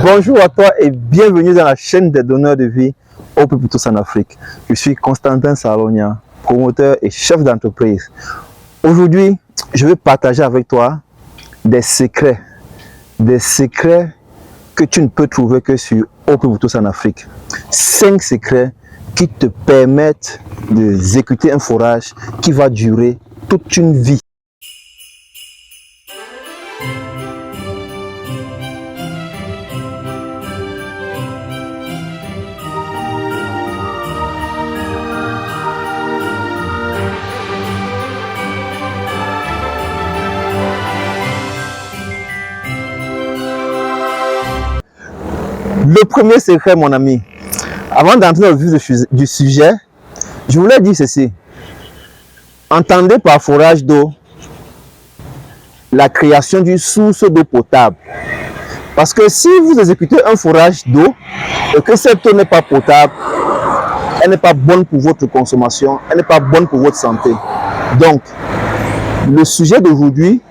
Bonjour à toi et bienvenue dans la chaîne des donneurs de vie Hope pour tous en Afrique. Je suis Constantin Salonia, promoteur et chef d'entreprise. Aujourd'hui, je vais partager avec toi des secrets que tu ne peux trouver que sur Hope pour tous en Afrique. 5 secrets qui te permettent d'exécuter un forage qui va durer toute une vie. Le premier secret, mon ami, avant d'entrer dans le vif du sujet, je voulais dire ceci. Entendez par forage d'eau la création d'une source d'eau potable. Parce que si vous exécutez un forage d'eau et que cette eau n'est pas potable, elle n'est pas bonne pour votre consommation, elle n'est pas bonne pour votre santé. Donc, le sujet d'aujourd'hui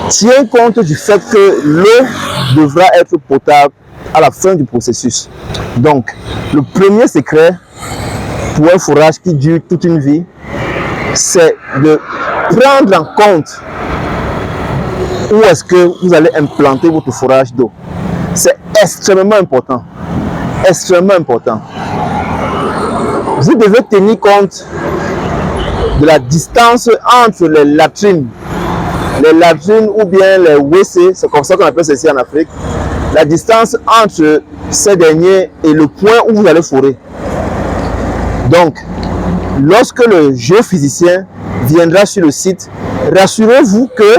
tient compte du fait que l'eau devra être potable à la fin du processus. Donc, le premier secret pour un forage qui dure toute une vie, c'est de prendre en compte où est-ce que vous allez implanter votre forage d'eau. C'est extrêmement important. Extrêmement important. Vous devez tenir compte de la distance entre les latrines ou bien les WC, c'est comme ça qu'on appelle ceci en Afrique. La distance entre ces derniers et le point où vous allez forer. Donc, lorsque le géophysicien viendra sur le site, rassurez-vous que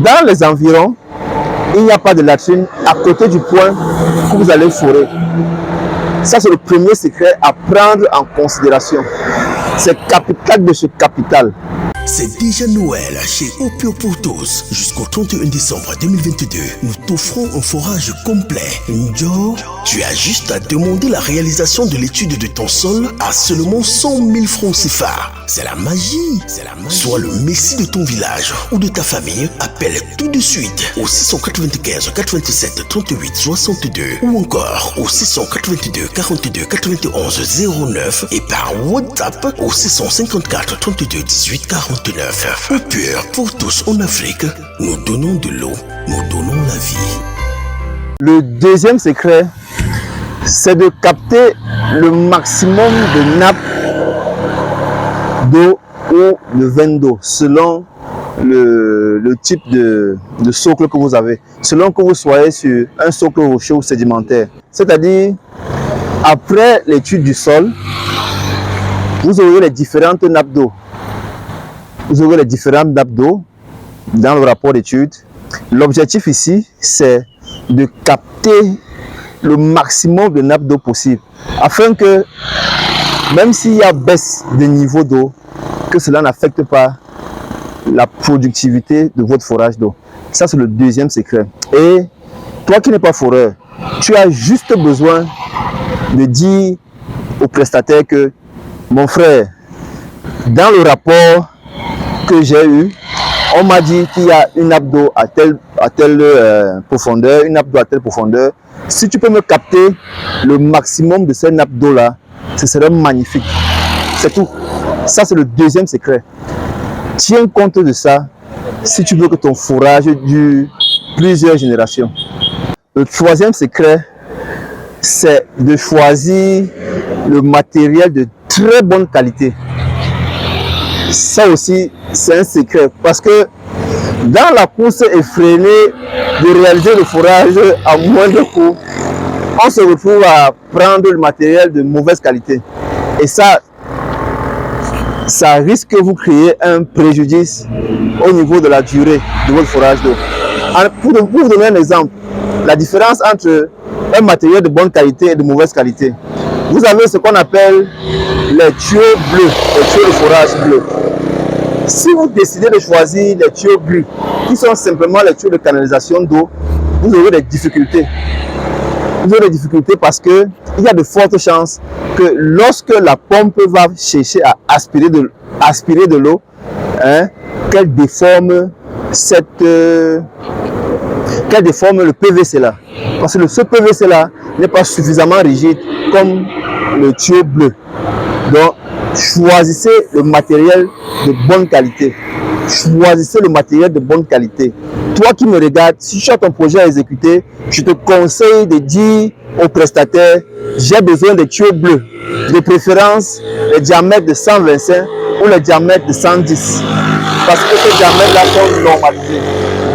dans les environs, il n'y a pas de latrine à côté du point que vous allez forer. Ça, c'est le premier secret à prendre en considération. C'est capital de ce capital. C'est déjà Noël chez Opio pour tous. Jusqu'au 31 décembre 2022, nous t'offrons un forage complet. Njo, tu as juste à demander la réalisation de l'étude de ton sol à seulement 100 000 francs CFA. C'est la magie. Sois le messie de ton village ou de ta famille. Appelle tout de suite au 695 87 38 62 ou encore au 682 42 91 09 et par WhatsApp au 654 32 18 49. Au pur pour tous en Afrique, nous donnons de l'eau, nous donnons la vie. Le deuxième secret, c'est de capter le maximum de nappes d'eau ou de veine d'eau selon le type de socle que vous avez, selon que vous soyez sur un socle rocheux ou sédimentaire. C'est-à-dire, après l'étude du sol, vous aurez les différentes nappes d'eau. Vous aurez les différentes nappes d'eau dans le rapport d'étude. L'objectif ici, c'est de capter le maximum de nappes d'eau possible, afin que, même s'il y a baisse de niveau d'eau, que cela n'affecte pas la productivité de votre forage d'eau. Ça, c'est le deuxième secret. Et toi qui n'es pas foreur, tu as juste besoin de dire au prestataire que, mon frère, dans le rapport que j'ai eu, on m'a dit qu'il y a une nappe d'eau à telle profondeur, une nappe d'eau à telle profondeur. Si tu peux me capter le maximum de ces nappes d'eau là, ce serait magnifique. C'est tout. Ça, c'est le deuxième secret. Tiens compte de ça si tu veux que ton forage dure plusieurs générations. Le troisième secret, c'est de choisir le matériel de très bonne qualité. Ça aussi, c'est un secret parce que dans la course effrénée de réaliser le forage à moindre coût, on se retrouve à prendre le matériel de mauvaise qualité. Et ça risque de vous créer un préjudice au niveau de la durée de votre forage d'eau. Pour vous donner un exemple, la différence entre un matériel de bonne qualité et de mauvaise qualité. Vous avez ce qu'on appelle les tuyaux bleus, les tuyaux de forage bleus. Si vous décidez de choisir les tuyaux bleus, qui sont simplement les tuyaux de canalisation d'eau, vous aurez des difficultés. Vous aurez des difficultés parce qu'il y a de fortes chances que lorsque la pompe va chercher à aspirer de l'eau, qu'elle déforme qu'elle déforme le PVC là. Parce que ce PVC là n'est pas suffisamment rigide comme le tuyau bleu. Donc, choisissez le matériel de bonne qualité. Choisissez le matériel de bonne qualité. Toi qui me regardes, si tu as ton projet à exécuter, je te conseille de dire au prestataire, j'ai besoin de tuyaux bleus, de préférence les diamètres de 125 ou les diamètres de 110. Parce que ces diamètres-là sont normalisés.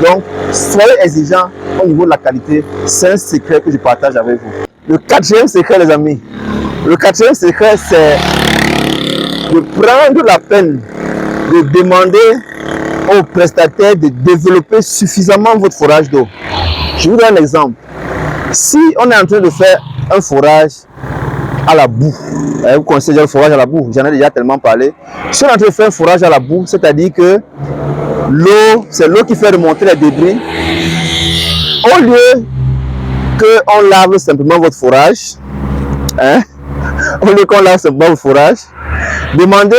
Donc, soyez exigeants au niveau de la qualité. C'est un secret que je partage avec vous. Le quatrième secret, les amis, le quatrième secret, c'est de prendre la peine de demander aux prestataires de développer suffisamment votre forage d'eau. Je vous donne un exemple. Si on est en train de faire un forage à la boue, vous connaissez déjà le forage à la boue, j'en ai déjà tellement parlé. Si on est en train de faire un forage à la boue, c'est-à-dire que l'eau, c'est l'eau qui fait remonter les débris, au lieu qu'on lave simplement votre forage, au lieu qu'on lave simplement votre forage, demandez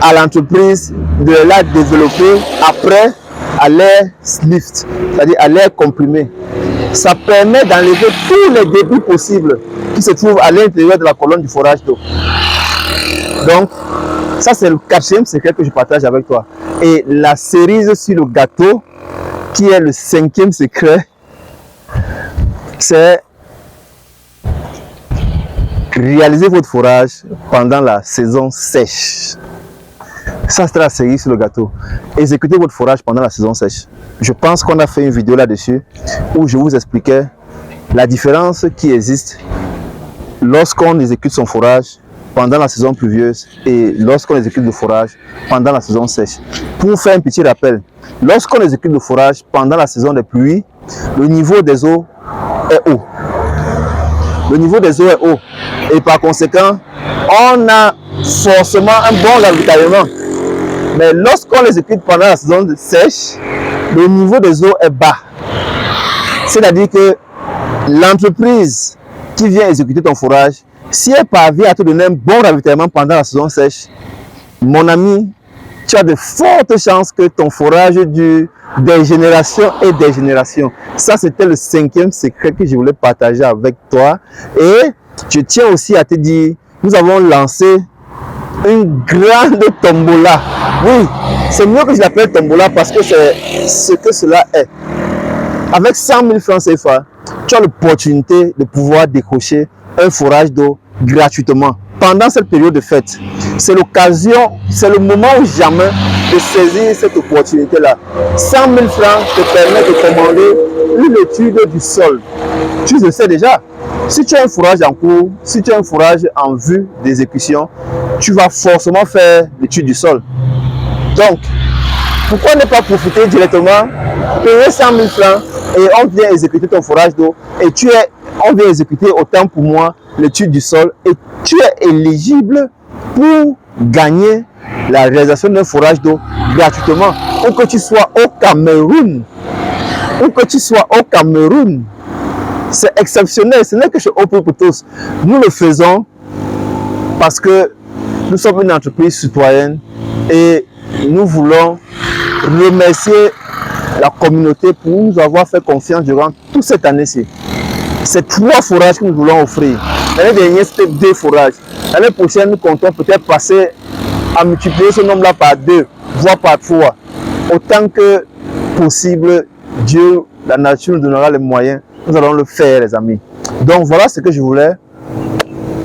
à l'entreprise de la développer après à l'air lift, c'est-à-dire à l'air comprimé. Ça permet d'enlever tous les débris possibles qui se trouvent à l'intérieur de la colonne du forage d'eau. Donc, ça c'est le quatrième secret que je partage avec toi. Et la cerise sur le gâteau, qui est le cinquième secret, c'est réaliser votre forage pendant la saison sèche. Ça, c'est la cerise sur le gâteau. Exécutez votre forage pendant la saison sèche. Je pense qu'on a fait une vidéo là-dessus où je vous expliquais la différence qui existe lorsqu'on exécute son forage pendant la saison pluvieuse et lorsqu'on exécute le forage pendant la saison sèche. Pour faire un petit rappel, lorsqu'on exécute le forage pendant la saison des pluies, le niveau des eaux est haut. Le niveau des eaux est haut. Et par conséquent, on a forcément un bon ravitaillement. Mais lorsqu'on exécute pendant la saison sèche, le niveau des eaux est bas. C'est-à-dire que l'entreprise qui vient exécuter ton forage, si elle parvient à te donner un bon ravitaillement pendant la saison sèche, mon ami, tu as de fortes chances que ton forage dure des générations et des générations. Ça, c'était le cinquième secret que je voulais partager avec toi. Et je tiens aussi à te dire, nous avons lancé une grande tombola. Oui, c'est mieux que je l'appelle tombola parce que c'est ce que cela est. Avec 100 000 francs CFA, tu as l'opportunité de pouvoir décrocher un forage d'eau gratuitement pendant cette période de fête. C'est l'occasion, c'est le moment ou jamais de saisir cette opportunité-là. 100 000 francs te permet de commander une étude du sol. Tu le sais déjà. Si tu as un forage en cours, si tu as un forage en vue d'exécution, tu vas forcément faire l'étude du sol. Donc, pourquoi ne pas profiter directement, payer 100 000 francs et on vient exécuter ton forage d'eau et on vient exécuter autant pour moi l'étude du sol et tu es éligible pour gagner la réalisation d'un forage d'eau gratuitement. Ou que tu sois au Cameroun, c'est exceptionnel, ce n'est que chez Open pour tous. Nous le faisons parce que nous sommes une entreprise citoyenne et nous voulons remercier la communauté pour nous avoir fait confiance durant toute cette année-ci. C'est 3 forages que nous voulons offrir. L'année dernière, c'était 2 forages. L'année prochaine, nous comptons peut-être passer à multiplier ce nombre-là par 2, voire par 3. Autant que possible, Dieu, la nature nous donnera les moyens. Nous allons le faire, les amis. Donc, voilà ce que je voulais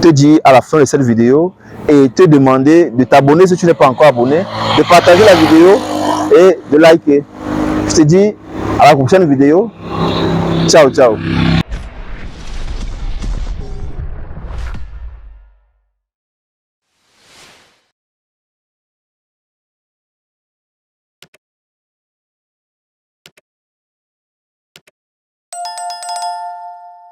te dire à la fin de cette vidéo et te demander de t'abonner si tu n'es pas encore abonné, de partager la vidéo et de liker. Je te dis à la prochaine vidéo. Ciao, ciao.